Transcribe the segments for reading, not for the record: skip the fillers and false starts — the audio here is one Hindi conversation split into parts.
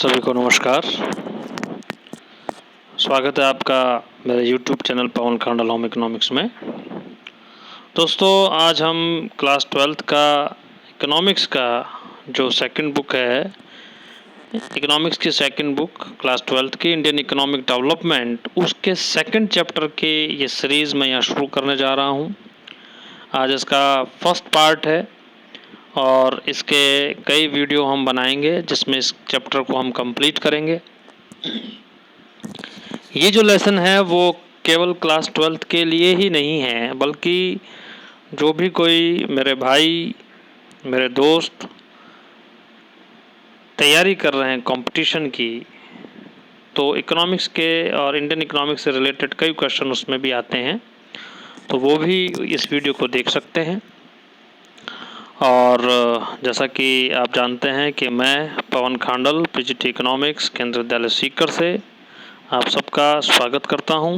सभी को नमस्कार। स्वागत है आपका मेरे YouTube चैनल पवन खांडल होम इकोनॉमिक्स में। दोस्तों, आज हम क्लास 12th का इकोनॉमिक्स का जो सेकंड बुक है, इकोनॉमिक्स की सेकंड बुक क्लास 12th की इंडियन इकोनॉमिक डेवलपमेंट, उसके सेकंड चैप्टर के ये सीरीज़ मैं यहाँ शुरू करने जा रहा हूँ। आज इसका फर्स्ट पार्ट है और इसके कई वीडियो हम बनाएंगे जिसमें इस चैप्टर को हम कंप्लीट करेंगे। ये जो लेसन है वो केवल क्लास 12th के लिए ही नहीं है, बल्कि जो भी कोई मेरे भाई, मेरे दोस्त तैयारी कर रहे हैं कंपटीशन की, तो इकोनॉमिक्स के और इंडियन इकोनॉमिक्स से रिलेटेड कई क्वेश्चन उसमें भी आते हैं, तो वो भी इस वीडियो को देख सकते हैं। और जैसा कि आप जानते हैं कि मैं पवन खांडल पीजीटी इकोनॉमिक्स केंद्रीय विद्यालय सीकर से आप सबका स्वागत करता हूं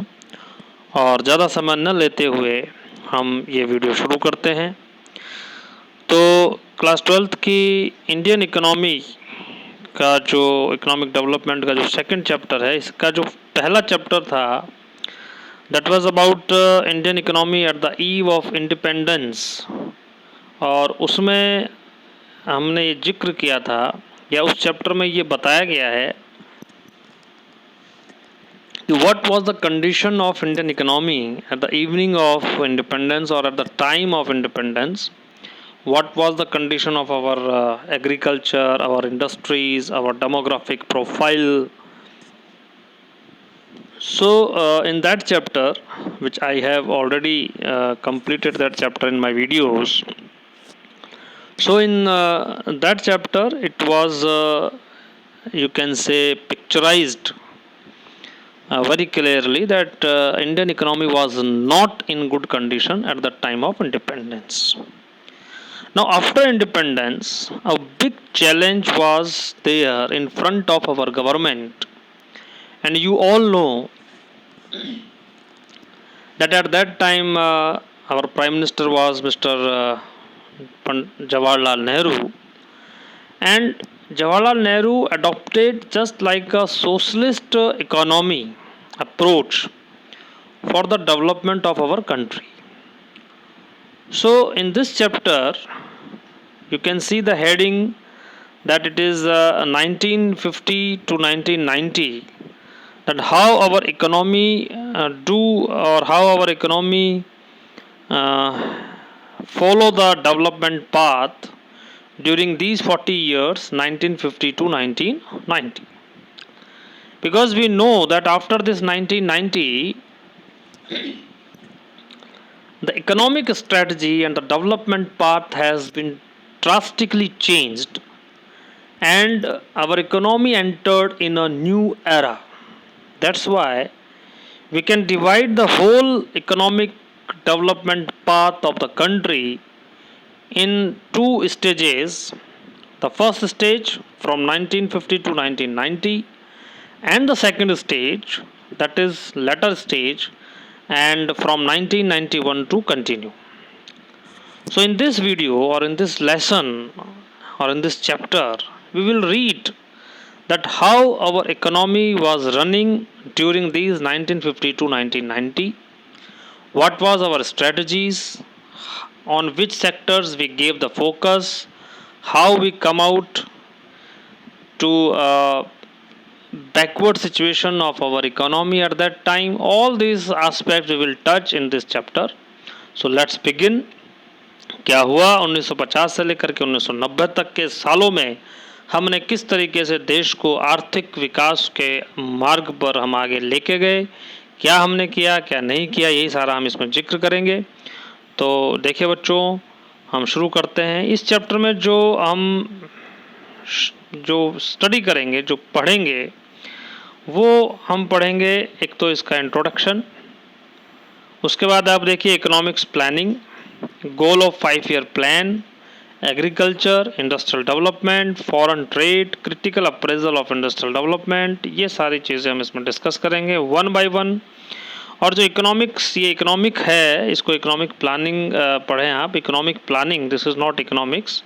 और ज़्यादा समय न लेते हुए हम ये वीडियो शुरू करते हैं। तो क्लास 12th की इंडियन इकोनॉमी का जो इकोनॉमिक डेवलपमेंट का जो सेकंड चैप्टर है, इसका जो पहला चैप्टर था that was about Indian economy at the eve of independence, और उसमें हमने ये जिक्र किया था या उस चैप्टर में ये बताया गया है what was the condition of Indian economy at the evening of independence or at the time of independence. What was the condition of our agriculture, our industries, our demographic profile. So in that chapter, which I have already completed that chapter in my videos, so in that chapter it was you can say picturized very clearly that Indian economy was not in good condition at the time of independence. Now, after independence, a big challenge was there in front of our government, and you all know that at that time our Prime Minister was Mr. Jawaharlal Nehru, and Jawaharlal Nehru adopted just like a socialist economy approach for the development of our country. So in this chapter you can see the heading that it is 1950 to 1990, that how our economy how our economy follow the development path during these 40 years 1950 to 1990. Because we know that after this 1990, the economic strategy and the development path has been drastically changed, and our economy entered in a new era. That's why we can divide the whole economic development path of the country in two stages. The first stage from 1950 to 1990, and the second stage, that is latter stage, and from 1991 to continue. So in this video or in this lesson or in this chapter, we will read that how our economy was running during these 1950 to 1990, what was our strategies, on which sectors we gave the focus, how we come out to backward situation of our economy at that time. All these aspects we will touch in this chapter. So let's begin. क्या हुआ 1950 से लेकर के 1990 तक के सालों में हमने किस तरीके से देश को आर्थिक विकास के मार्ग पर हम आगे लेके गए, क्या हमने किया क्या नहीं किया, यही सारा हम इसमें जिक्र करेंगे। तो देखिए बच्चों, हम शुरू करते हैं। इस चैप्टर में जो स्टडी करेंगे, जो पढ़ेंगे, वो हम पढ़ेंगे एक तो इसका इंट्रोडक्शन, उसके बाद आप देखिए economics planning, goal of 5 year plan, agriculture, industrial development, foreign trade, critical appraisal of industrial development, ये सारी चीज़ें हम इसमें डिस्कस करेंगे वन बाय वन। और जो इकोनॉमिक्स, ये इकोनॉमिक है, इसको इकोनॉमिक प्लानिंग पढ़ें आप। Economic planning, this is not economics,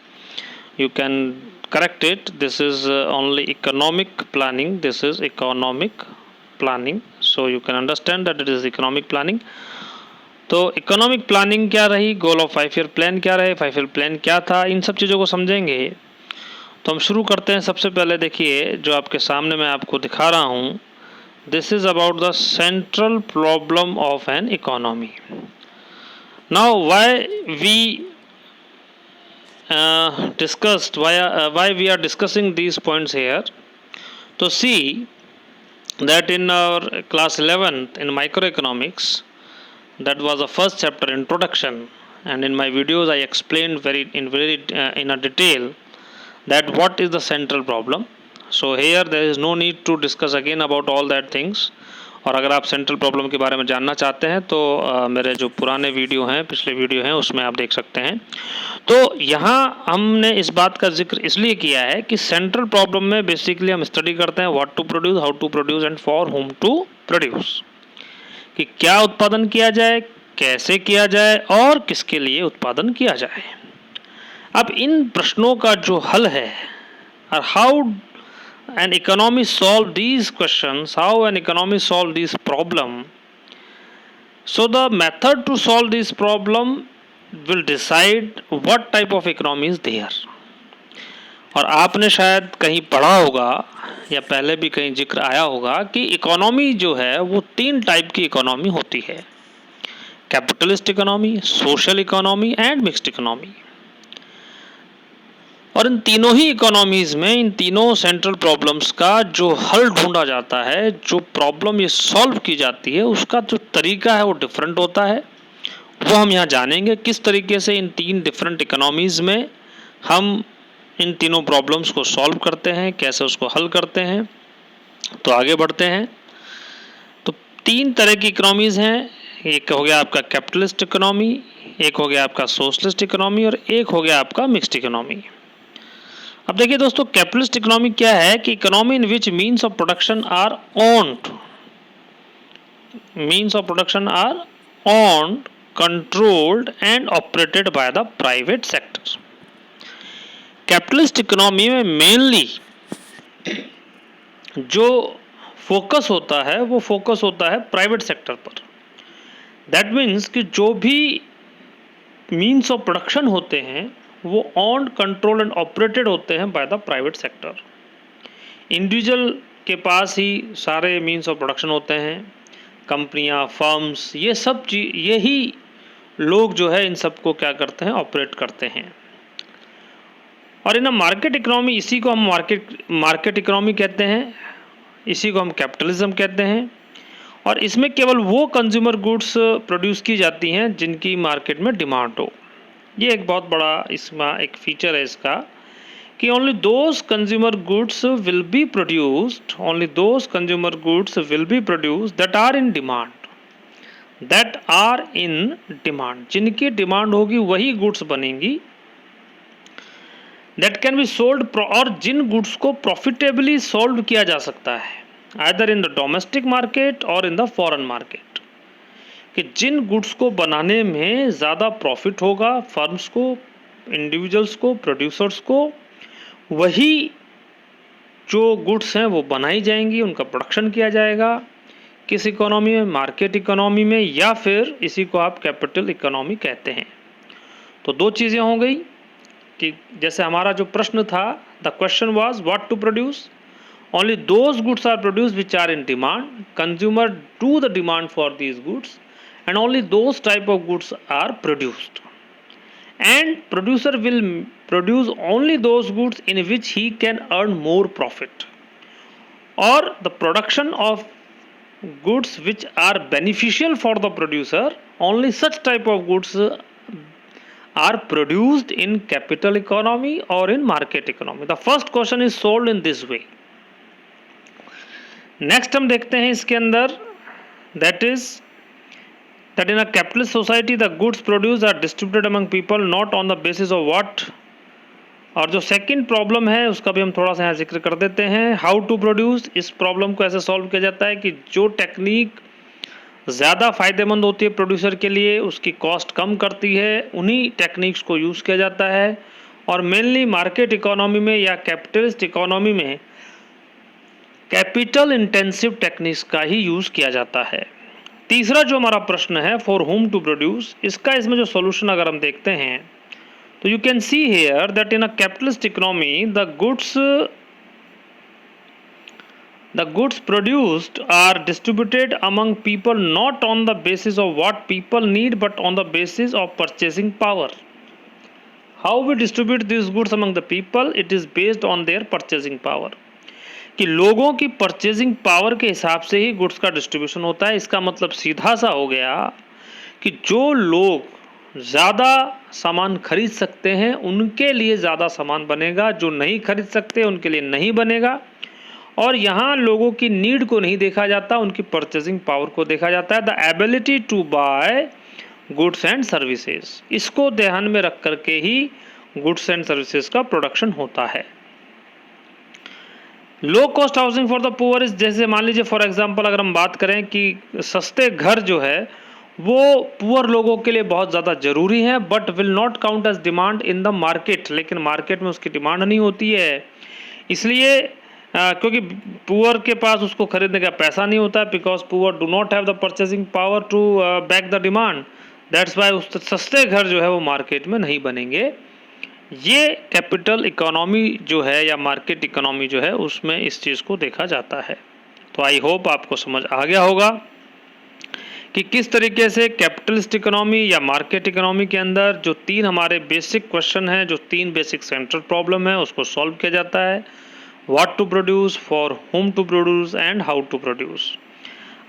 you can correct it. This is only economic planning. This is economic planning. So you can understand that it is economic planning. तो इकोनॉमिक प्लानिंग क्या रही, गोल ऑफ 5 ईयर प्लान क्या रहे, 5 ईयर प्लान क्या था, इन सब चीज़ों को समझेंगे। तो हम शुरू करते हैं। सबसे पहले देखिए जो आपके सामने मैं आपको दिखा रहा हूँ, this is about the central problem of an economy. Now why we discussed why we are discussing these points here. So see that in our class 11th in microeconomics, that was the first chapter, introduction, and in my videos I explained in a detail that what is the central problem. So here there is no need to discuss again about all that things. और अगर आप सेंट्रल प्रॉब्लम के बारे में जानना चाहते हैं तो मेरे जो पुराने वीडियो हैं, पिछले वीडियो हैं, उसमें आप देख सकते हैं। तो यहाँ हमने इस बात का जिक्र इसलिए किया है कि सेंट्रल प्रॉब्लम में बेसिकली हम स्टडी करते हैं what to produce, how to produce and for whom to produce, कि क्या उत्पादन किया जाए, कैसे किया जाए और किसके लिए उत्पादन किया जाए। अब इन प्रश्नों का जो हल है, और how an economy solve these questions, how an economy solve this problem. So the method to solve this problem will decide what type of economy is there. और आपने शायद कहीं पढ़ा होगा या पहले भी कहीं जिक्र आया होगा कि इकोनॉमी जो है वो 3 टाइप की इकोनॉमी होती है, capitalist economy, social economy and mixed economy. और इन तीनों ही इकोनॉमीज़ में इन तीनों सेंट्रल प्रॉब्लम्स का जो हल ढूंढा जाता है, जो प्रॉब्लम ये सॉल्व की जाती है, उसका जो तरीका है वो डिफरेंट होता है। वो हम यहाँ जानेंगे किस तरीके से इन 3 डिफरेंट इकोनॉमीज़ में हम इन तीनों प्रॉब्लम्स को सॉल्व करते हैं, कैसे उसको हल करते हैं। तो आगे बढ़ते हैं। तो 3 तरह की इकोनॉमीज़ हैं। एक हो गया आपका कैपिटलिस्ट इकोनॉमी, एक हो गया आपका सोशलिस्ट इकोनॉमी और एक हो गया आपका मिक्स्ड इकोनॉमी। अब देखिए दोस्तों, कैपिटलिस्ट इकोनॉमी क्या है कि economy in which means of production are owned, controlled and operated by the private sector. Capitalist economy में मेनली जो फोकस होता है वो फोकस होता है प्राइवेट सेक्टर पर। दैट मीन्स कि जो भी मीन्स ऑफ प्रोडक्शन होते हैं वो ऑन्ड, कंट्रोल एंड ऑपरेटेड होते हैं bye the private sector. Individual के पास ही सारे मीन्स ऑफ प्रोडक्शन होते हैं, कंपनियां, फर्म्स, ये सब यही लोग जो है इन सबको क्या करते हैं, ऑपरेट करते हैं। और इन मार्केट इकोनॉमी, इसी को हम मार्केट इकोनॉमी कहते हैं, इसी को हम कैपिटलिज्म कहते हैं। और इसमें केवल वो कंज्यूमर गुड्स प्रोड्यूस की जाती हैं जिनकी मार्केट में डिमांड हो। ये एक बहुत बड़ा इसमें एक फीचर है इसका कि only those consumer goods will be produced that are in demand, जिनकी डिमांड होगी वही गुड्स बनेंगी। दैट कैन बी सोल्ड, और जिन गुड्स को प्रॉफिटेबली सोल्व किया जा सकता है either in the domestic market और इन द फॉरेन मार्केट, कि जिन गुड्स को बनाने में ज़्यादा प्रॉफिट होगा फर्म्स को, इंडिविजुअल्स को, प्रोड्यूसर्स को, वही जो गुड्स हैं वो बनाई जाएंगी, उनका प्रोडक्शन किया जाएगा। किस इकोनॉमी में, मार्केट इकोनॉमी में, या फिर इसी को आप कैपिटल इकोनॉमी कहते हैं। तो 2 चीज़ें हो गई कि जैसे हमारा जो प्रश्न था, the question was what to produce, only those goods are produce which are in demand, consumer do the demand for these goods and only those type of goods are produced, and producer will produce only those goods in which he can earn more profit, or the production of goods which are beneficial for the producer, only such type of goods are produced in capital economy or in market economy. The first question is solved in this way. Next हम देखते हैं इसके अंदर, that in a capitalist society the goods produced are distributed among people not on the basis of what। और जो सेकंड प्रॉब्लम है उसका भी हम थोड़ा सा यहाँ जिक्र कर देते हैं, हाउ टू प्रोड्यूस। इस प्रॉब्लम को ऐसे सॉल्व किया जाता है कि जो टेक्निक ज़्यादा फ़ायदेमंद होती है प्रोड्यूसर के लिए, उसकी कॉस्ट कम करती है, उन्हीं टेक्निक्स को यूज़ किया जाता है। और मेनली मार्केट इकोनॉमी में या कैपिटलिस्ट इकोनॉमी में कैपिटल इंटेंसिव टेक्निक्स का ही यूज किया जाता है। तीसरा जो हमारा प्रश्न है, फॉर हुम टू प्रोड्यूस, इसका इसमें जो सॉल्यूशन अगर हम देखते हैं तो you can see here that in a capitalist economy the goods produced are distributed among people not on the basis of what people need but on the basis of purchasing power. How we distribute these goods among the people, it is based on their purchasing power. कि लोगों की परचेजिंग पावर के हिसाब से ही गुड्स का डिस्ट्रीब्यूशन होता है। इसका मतलब सीधा सा हो गया कि जो लोग ज़्यादा सामान खरीद सकते हैं उनके लिए ज़्यादा सामान बनेगा, जो नहीं खरीद सकते उनके लिए नहीं बनेगा। और यहाँ लोगों की नीड को नहीं देखा जाता, उनकी परचेजिंग पावर को देखा जाता है। The ability to buy goods and services, इसको ध्यान में रख करके ही गुड्स एंड सर्विसेज का प्रोडक्शन होता है। Low cost housing for the poor is, जैसे मान लीजिए फॉर एग्जांपल अगर हम बात करें कि सस्ते घर जो है वो पुअर लोगों के लिए बहुत ज़्यादा ज़रूरी है, but will not count as demand in the market, लेकिन मार्केट में उसकी डिमांड नहीं होती है। इसलिए क्योंकि पुअर के पास उसको खरीदने का पैसा नहीं होता है, because poor do not have the purchasing power to back the demand, that's why उस सस्ते घर जो है वो मार्केट में नहीं बनेंगे। ये कैपिटल इकोनॉमी जो है या मार्केट इकोनॉमी जो है उसमें इस चीज़ को देखा जाता है। तो आई होप आपको समझ आ गया होगा कि किस तरीके से कैपिटलिस्ट इकोनॉमी या मार्केट इकोनॉमी के अंदर जो तीन हमारे बेसिक क्वेश्चन हैं, जो तीन बेसिक सेंट्रल प्रॉब्लम है, उसको सॉल्व किया जाता है। What to produce, for whom to produce and how to produce।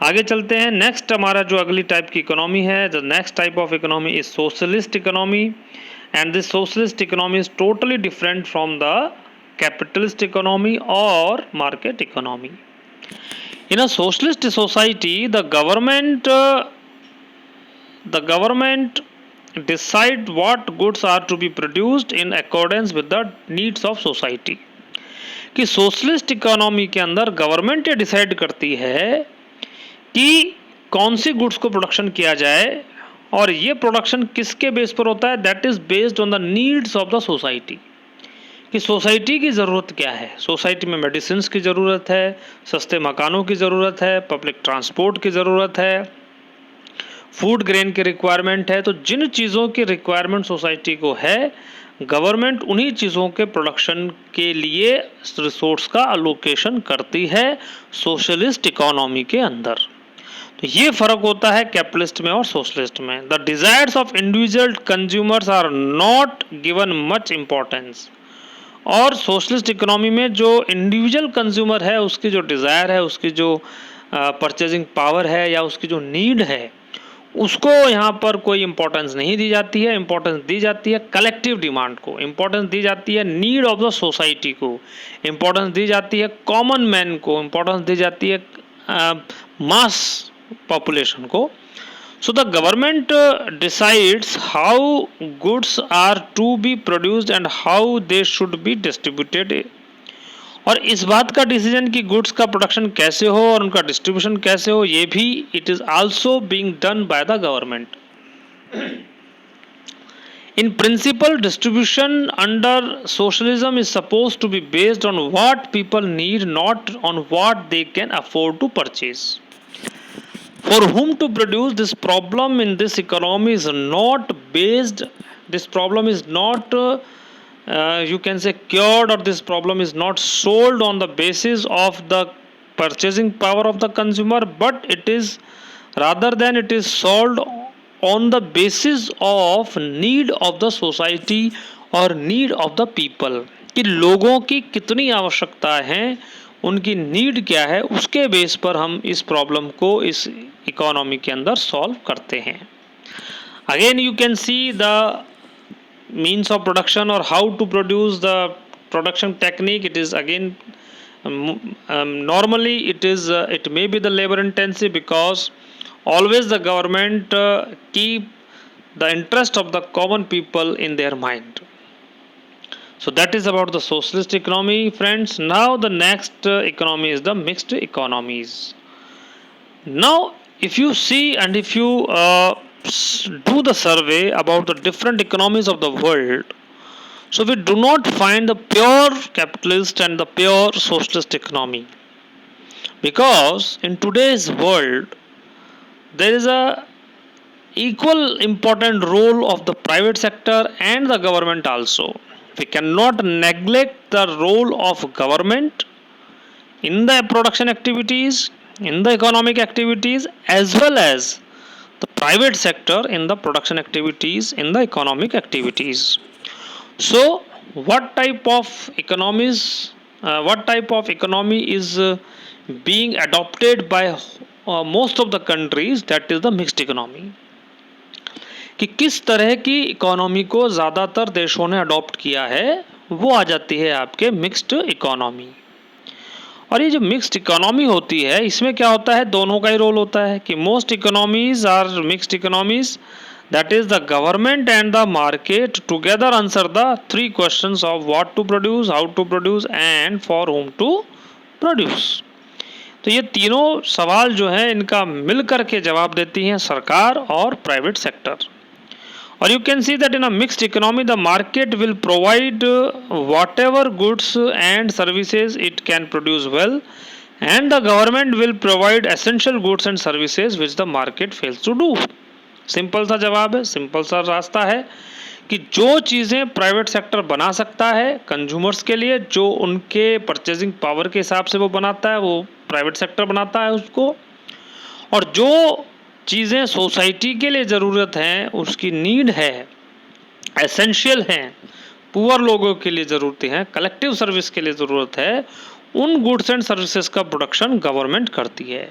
आगे चलते हैं। नेक्स्ट हमारा जो अगली टाइप की इकोनॉमी है, the next type of economy is socialist economy, and this socialist economy is totally different from the capitalist economy और market economy. In a socialist society the government decide what goods are to be produced in accordance with the needs of society। कि सोशलिस्ट इकोनॉमी के अंदर गवर्नमेंट ये डिसाइड करती है कि कौन सी गुड्स को प्रोडक्शन किया जाए, और ये प्रोडक्शन किसके बेस पर होता है, that is based on the needs of the society. कि सोसाइटी की ज़रूरत क्या है, सोसाइटी में मेडिसिन की ज़रूरत है, सस्ते मकानों की ज़रूरत है, पब्लिक ट्रांसपोर्ट की ज़रूरत है, फूड ग्रेन की रिक्वायरमेंट है। तो जिन चीज़ों की रिक्वायरमेंट सोसाइटी को है, गवर्नमेंट उन्हीं चीज़ों के प्रोडक्शन के लिए रिसोर्स का अलोकेशन करती है सोशलिस्ट इकोनॉमी के अंदर। तो ये फ़र्क होता है कैपिटलिस्ट में और सोशलिस्ट में। The desires of individual consumers are not given much importance. और सोशलिस्ट इकोनॉमी में जो इंडिविजुअल कंज्यूमर है उसकी जो डिज़ायर है, उसकी जो परचेजिंग पावर है या उसकी जो नीड है, उसको यहाँ पर कोई इम्पोर्टेंस नहीं दी जाती है। इम्पोर्टेंस दी जाती है कलेक्टिव डिमांड को, इम्पोर्टेंस दी जाती है नीड ऑफ द सोसाइटी को, इम्पोर्टेंस दी जाती है कॉमन मैन को, इम्पोर्टेंस दी जाती है मास पॉपुलेशन को। So the government decides how goods are to be produced and how they should be distributed. और इस बात का डिसीजन कि गुड्स का प्रोडक्शन कैसे हो और उनका डिस्ट्रीब्यूशन कैसे हो, ये भी it is also being done by the government. In principle distribution under socialism is suppose to be based on what people need, not on what they can afford to purchase. For whom to produce, this problem in this economy is not based, this problem is not you can say cured, or this problem is not sold on the basis of the purchasing power of the consumer, but it is rather than it is sold on the basis of need of the society or need of the people। कि लोगों की कितनी आवश्यकता है, उनकी नीड क्या है, उसके बेस पर हम इस प्रॉब्लम को इस इकोनॉमी के अंदर सॉल्व करते हैं। Again you can see the means of production or how to produce the production technique। It is again normally it may be the labor intensive, because always the government keep the interest of the common people in their mind। So that is about the socialist economy, friends. Now the next economy is the mixed economies. Now if you see and if you do the survey about the different economies of the world, So we do not find the pure capitalist and the pure socialist economy, because in today's world there is a equal important role of the private sector and the government also. We cannot neglect the role of government in the production activities, in the economic activities, as well as the private sector in the production activities, in the economic activities. So, what type of economy is being adopted by most of the countries? That is the mixed economy. कि किस तरह की इकोनॉमी को ज़्यादातर देशों ने अडॉप्ट किया है, वो आ जाती है आपके मिक्स्ड इकोनॉमी। और ये जो मिक्स्ड इकोनॉमी होती है, इसमें क्या होता है, दोनों का ही रोल होता है कि most economies are mixed economies, that is the government and the market together answer the three questions of what to produce, how to produce and for whom to produce। तो ये तीनों सवाल जो है इनका मिलकर के जवाब देती हैं सरकार और प्राइवेट सेक्टर। और you can see that in a mixed economy the market will provide whatever goods and services it can produce well, and the government will provide essential goods and services which the market fails to do। Simple सा जवाब है, सिंपल सा रास्ता है कि जो चीज़ें प्राइवेट सेक्टर बना सकता है कंज्यूमर्स के लिए, जो उनके परचेजिंग पावर के हिसाब से वो बनाता है, वो प्राइवेट सेक्टर बनाता है उसको। और जो चीज़ें सोसाइटी के लिए ज़रूरत हैं, उसकी नीड है, एसेंशियल हैं, पुअर लोगों के लिए ज़रूरतें हैं, कलेक्टिव सर्विस के लिए ज़रूरत है, उन गुड्स एंड सर्विसेज का प्रोडक्शन गवर्नमेंट करती है।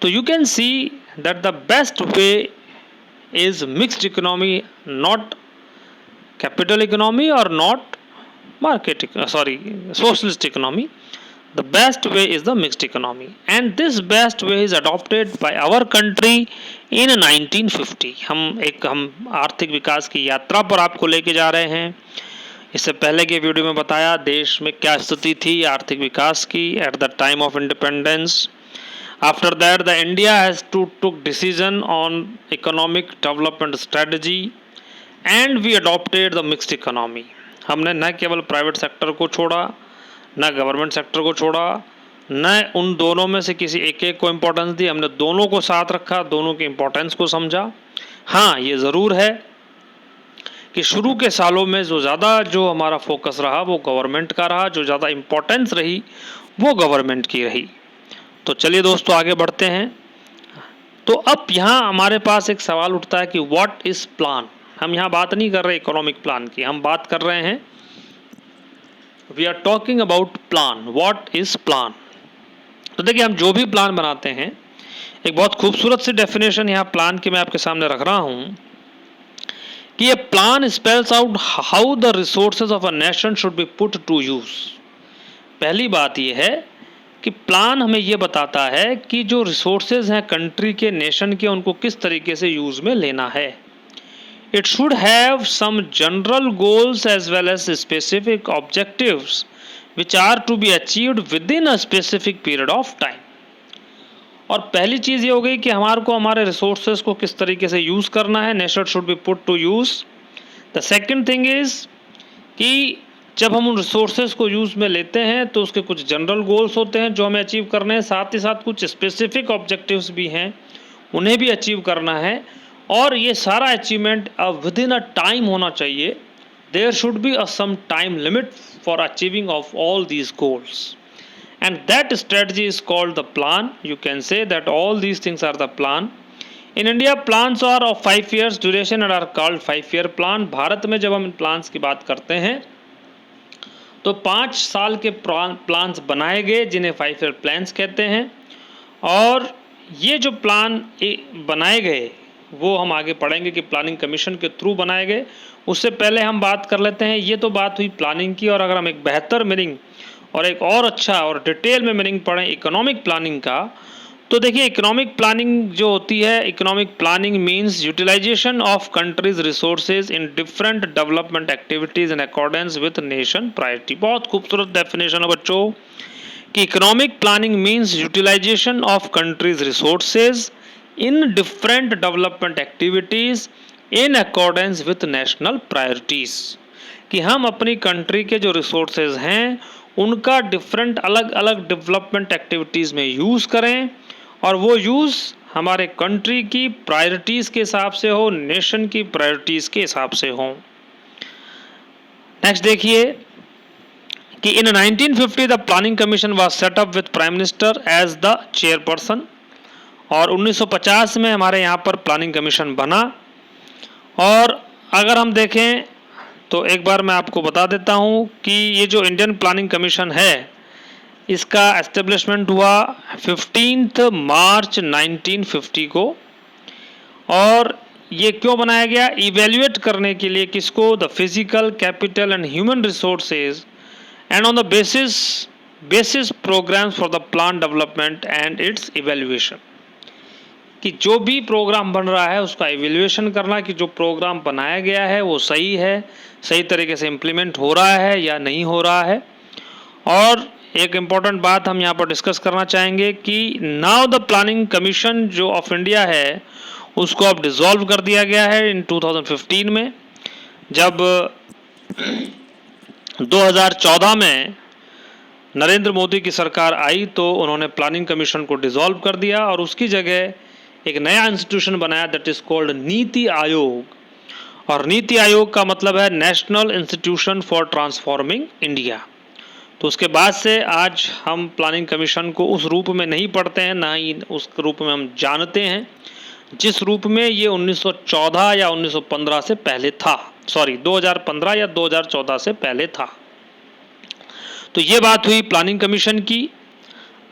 तो you can see that the best way is mixed economy, not capital economy और not socialist economy। The best way is the mixed economy, and this best way is adopted by our country in 1950। हम आर्थिक विकास की यात्रा पर आपको लेके जा रहे हैं। इससे पहले के वीडियो में बताया देश में क्या स्थिति थी आर्थिक विकास की at the time of independence. After that, the India has took decision on economic development strategy and we adopted the mixed economy। हमने न केवल प्राइवेट सेक्टर को छोड़ा, न गवर्नमेंट सेक्टर को छोड़ा, न उन दोनों में से किसी एक को इम्पोर्टेंस दी, हमने दोनों को साथ रखा, दोनों के इम्पोर्टेंस को समझा। हाँ, ये ज़रूर है कि शुरू के सालों में जो हमारा फोकस रहा वो गवर्नमेंट का रहा, जो ज़्यादा इम्पोर्टेंस रही वो गवर्नमेंट की रही। तो चलिए दोस्तों आगे बढ़ते हैं। तो अब यहाँ हमारे पास एक सवाल उठता है कि व्हाट इज प्लान। हम यहाँ बात नहीं कर रहे इकोनॉमिक प्लान की, हम बात कर रहे हैं, we are talking about plan. What is plan. तो देखिए हम जो भी प्लान बनाते हैं, एक बहुत खूबसूरत सी डेफिनेशन यहाँ प्लान की मैं आपके सामने रख रहा हूँ कि ये plan spells out how the resources of a nation should be put to use. पहली बात ये है कि प्लान हमें ये बताता है कि जो रिसोर्सेज हैं कंट्री के, नेशन के, उनको किस तरीके से यूज़ में लेना है। It should have some general goals as well as specific objectives which are to be achieved within a specific period of time. और पहली चीज़ ये हो गई कि हमारे रिसोर्सेज को किस तरीके से यूज़ करना है, nation should be put to use. The second thing is कि जब हम उन रिसोर्सेज को यूज़ में लेते हैं तो उसके कुछ जनरल गोल्स होते हैं जो हमें अचीव करने हैं, साथ ही साथ कुछ स्पेसिफिक ऑब्जेक्टिव्स भी हैं, उन्हें भी अचीव करना है। और ये सारा achievement within a time होना चाहिए। There should be a some time limit for achieving of all these goals, and that strategy is called the plan. You can say that all these things are the plan. In India plans are of 5 years duration and are called 5-year plan. Bharat में जब हम इन प्लान्स की बात करते हैं तो 5 साल के प्लान्स बनाए गए जिन्हें 5-year प्लान्स कहते हैं। और ये जो प्लान बनाए गए वो हम आगे पढ़ेंगे कि प्लानिंग कमीशन के थ्रू बनाए गए। उससे पहले हम बात कर लेते हैं, ये तो बात हुई प्लानिंग की, और अगर हम एक बेहतर मीनिंग और एक और अच्छा और डिटेल में मीनिंग पढ़ें इकोनॉमिक प्लानिंग का, तो देखिए इकोनॉमिक प्लानिंग जो होती है, economic planning means utilization of country's resources in different development activities in accordance with nation priority. बहुत खूबसूरत डेफिनेशन है बच्चों कि economic planning means utilization of country's resources in different development activities in accordance with national priorities. कि हम अपनी कंट्री के जो रिसोर्सेज हैं उनका डिफरेंट अलग अलग डेवलपमेंट एक्टिविटीज़ में यूज़ करें, और वो यूज़ हमारे कंट्री की प्रायोरिटीज़ के हिसाब से हो, नेशन की प्रायोरिटीज़ के हिसाब से हो। नेक्स्ट देखिए कि in 1950 the planning commission was set up with prime minister as the chairperson, और 1950 में हमारे यहाँ पर प्लानिंग कमीशन बना। और अगर हम देखें तो एक बार मैं आपको बता देता हूँ कि ये जो इंडियन प्लानिंग कमीशन है इसका एस्टेब्लिशमेंट हुआ 15 मार्च 1950 को। और ये क्यों बनाया गया? इवेल्युएट करने के लिए किसको? The physical capital and human resources and on the basis programmes for the plan development and its evaluation, कि जो भी प्रोग्राम बन रहा है उसका इवेल्युएशन करना कि जो प्रोग्राम बनाया गया है वो सही है, सही तरीके से इम्प्लीमेंट हो रहा है या नहीं हो रहा है। और एक इम्पॉर्टेंट बात हम यहाँ पर डिस्कस करना चाहेंगे कि नाउ द प्लानिंग कमीशन जो ऑफ इंडिया है उसको अब डिसॉल्व कर दिया गया है इन 2015 में। जब 2014 में नरेंद्र मोदी की सरकार आई तो उन्होंने प्लानिंग कमीशन को डिसॉल्व कर दिया और उसकी जगह एक नया इंस्टीट्यूशन बनाया that is called NITI Aayog. और नीति आयोग का मतलब है national institution for transforming India. तो उसके बाद से आज हम प्लानिंग कमीशन को उस रूप में नहीं पढ़ते हैं, ना ही उस रूप में हम जानते हैं जिस रूप में ये 1914 या 1915 से पहले था, 2015 या 2014 से पहले था। तो ये बात हुई प्लानिंग कमीशन की।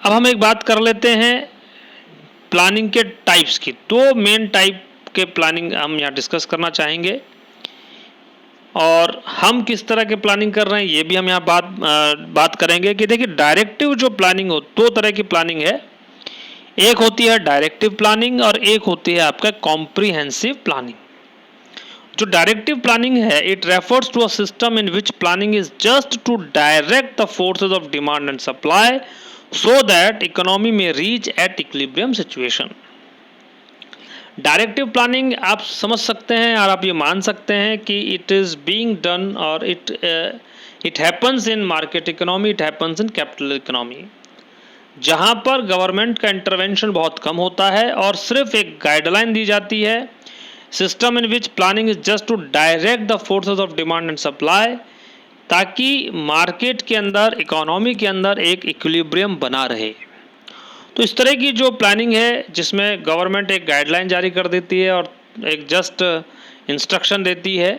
अब हम एक बात कर लेते हैं प्लानिंग के टाइप्स की। दो मेन टाइप के प्लानिंग हम यहाँ डिस्कस करना चाहेंगे, और हम किस तरह के प्लानिंग कर रहे हैं ये भी हम यहाँ बात करेंगे। कि देखिए डायरेक्टिव जो प्लानिंग हो, दो तरह की प्लानिंग है, एक होती है डायरेक्टिव प्लानिंग और एक होती है आपका कॉम्प्रिहेंसिव प्लानिंग। जो डायरेक्टिव प्लानिंग है it refers to a system in which planning is just to direct the forces of demand and supply so that economy में reach at equilibrium situation. Directive planning आप समझ सकते हैं और आप ये मान सकते हैं कि इट इज़ बीइंग डन और it happens in market economy, it happens in capital economy, जहाँ पर गवर्नमेंट का इंटरवेंशन बहुत कम होता है और सिर्फ एक गाइडलाइन दी जाती है, system in which planning is just to direct the forces of demand and supply, ताकि मार्केट के अंदर, इकोनॉमी के अंदर एक इक्विलिब्रियम बना रहे। तो इस तरह की जो प्लानिंग है जिसमें गवर्नमेंट एक गाइडलाइन जारी कर देती है और एक जस्ट इंस्ट्रक्शन देती है,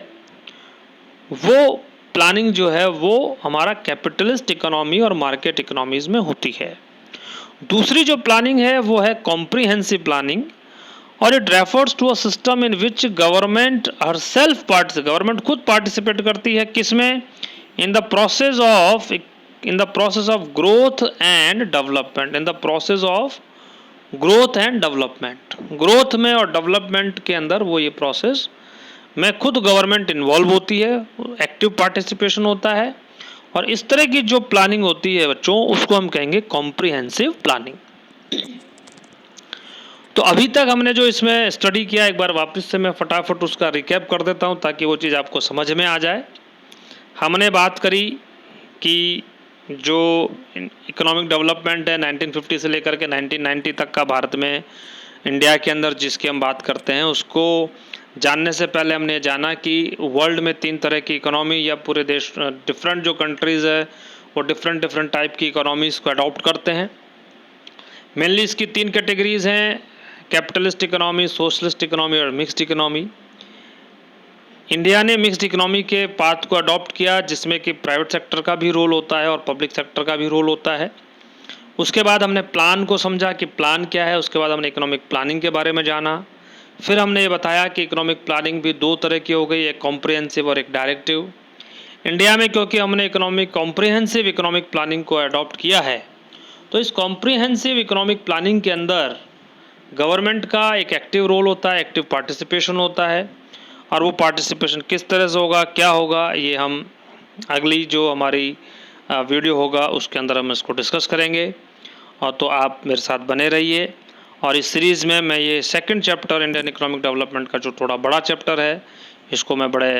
वो प्लानिंग जो है वो हमारा कैपिटलिस्ट इकोनॉमी और मार्केट इकोनॉमीज में होती है। दूसरी जो प्लानिंग है वो है कॉम्प्रिहेंसिव प्लानिंग, और it refers to a system in which government government खुद पार्टिसिपेट करती है, किसमें? In the process of growth and development, growth में और डेवलपमेंट के अंदर वो ये प्रोसेस में खुद गवर्नमेंट इन्वॉल्व होती है, एक्टिव पार्टिसिपेशन होता है। और इस तरह की जो प्लानिंग होती है बच्चों उसको हम कहेंगे कॉम्प्रिहेंसिव प्लानिंग। तो अभी तक हमने जो इसमें स्टडी किया, एक बार वापस से मैं फटाफट उसका रिकैप कर देता हूँ ताकि वो चीज़ आपको समझ में आ जाए। हमने बात करी कि जो इकोनॉमिक डेवलपमेंट है 1950 से लेकर के 1990 तक का भारत में, इंडिया के अंदर जिसकी हम बात करते हैं, उसको जानने से पहले हमने जाना कि वर्ल्ड में 3 तरह की इकोनॉमी या पूरे देश, डिफरेंट जो कंट्रीज़ है वो डिफरेंट टाइप की इकोनॉमीज़ को अडॉप्ट करते हैं। मेनली इसकी 3 कैटेगरीज़ हैं, कैपिटलिस्ट इकोनॉमी, सोशलिस्ट इकोनॉमी और मिक्स्ड इकोनॉमी। इंडिया ने मिक्स्ड इकोनॉमी के पाथ को अडॉप्ट किया जिसमें कि प्राइवेट सेक्टर का भी रोल होता है और पब्लिक सेक्टर का भी रोल होता है। उसके बाद हमने प्लान को समझा कि प्लान क्या है, उसके बाद हमने इकोनॉमिक प्लानिंग के बारे में जाना। फिर हमने ये बताया कि इकोनॉमिक प्लानिंग भी 2 तरह की हो गई, एक कॉम्प्रिहेंसिव और एक डायरेक्टिव। इंडिया में क्योंकि हमने कॉम्प्रिहेंसिव इकोनॉमिक प्लानिंग को अडॉप्ट किया है, तो इस कॉम्प्रिहेंसिव इकोनॉमिक प्लानिंग के अंदर गवर्नमेंट का एक एक्टिव रोल होता है, एक्टिव पार्टिसिपेशन होता है। और वो पार्टिसिपेशन किस तरह से होगा, क्या होगा, ये हम अगली जो हमारी वीडियो होगा उसके अंदर हम इसको डिस्कस करेंगे। और तो आप मेरे साथ बने रहिए। और इस सीरीज़ में मैं ये 2nd chapter Indian economic development का जो थोड़ा बड़ा चैप्टर है, इसको मैं बड़े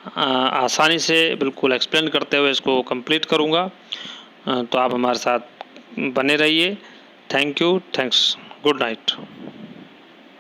आसानी से बिल्कुल एक्सप्लेन करते हुए इसको कंप्लीट करूँगा। तो आप हमारे साथ बने रहिए। Thank you, thanks, good night.